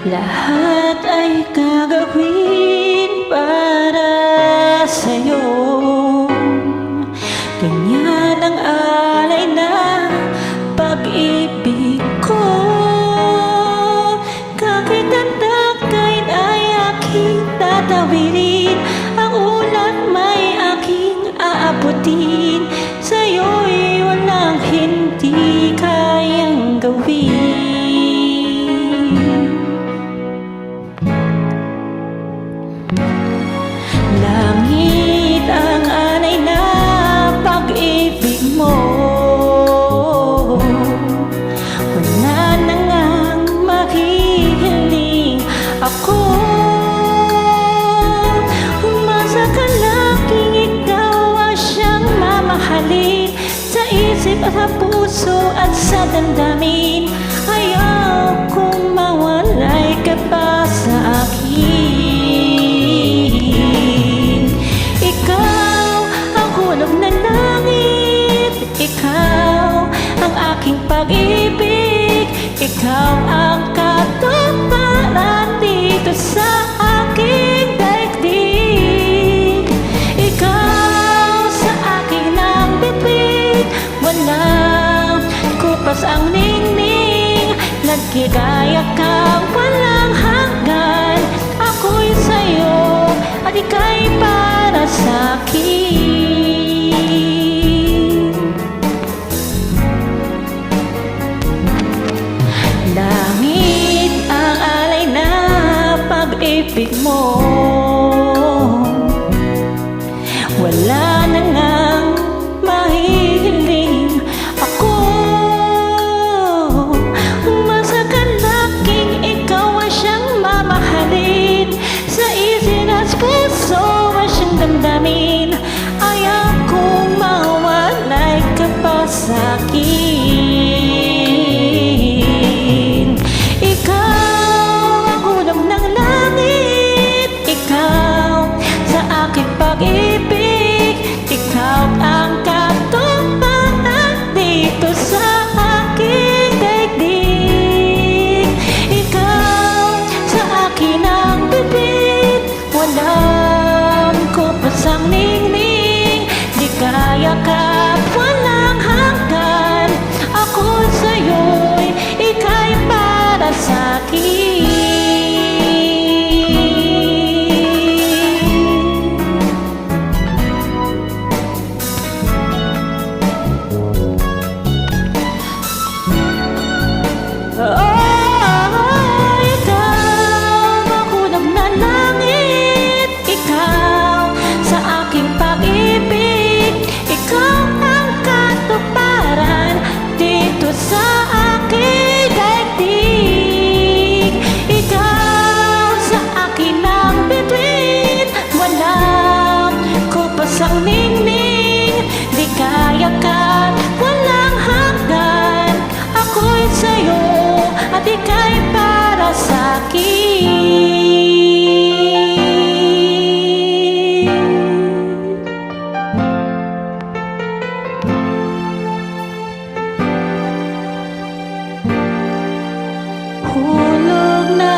Lahat ay gagawin para sa'yo. Ganyan ang alay na pag-ibig ko. Kahit ang dagdain ay aking tatawirin, ang ulat may aking aabutin. Sa'yo'y walang hindi kayang gawin. Langit ang anay na pag-ibig mo. Wala na ngang maghihiling ako. Umasa ka laging ikaw ang siyang mamahalin. Sa isip at sa puso at sa damdamin, ayaw kong mawalay ka pa sa akin. Ikaw ang hulog ng langit, ikaw ang aking pag-ibig, ikaw ang katuparan dito sa aking daigdig. Ikaw sa akin ang bibig, walang kupas ang ningning, nagkigaya kang walang hanggan. Ako'y sa'yo at ika'y para sa'kin. Langit ang alay na pag-ibig mo. Wala na ngang mahihiling ako. Umasa ka laging ikaw ang siyang mamahalin. Sa isip at puso ang siyang damdamin, ayaw kong mawalay ka pa sa'kin. Ikaw ang hulog ng langit, ikaw sa aking pag-ibig, ikaw ang katuparan dito sa aking daigdig. Ikaw sa akin ang bibig, walang kupas ang ningning, di kaya ka walang hanggan. Ako sa'yo'y ika'y para sa'kin. Ikaw ang hulog na langit, ikaw sa aking pag-ibig, ikaw ang katuparan dito sa aking daigdig. Ikaw sa akin ang bibig, walang kupas ang ningning, di kaya ka walang hanggan. Ako'y sa'yo at ika'y para sa'kin. Hulog na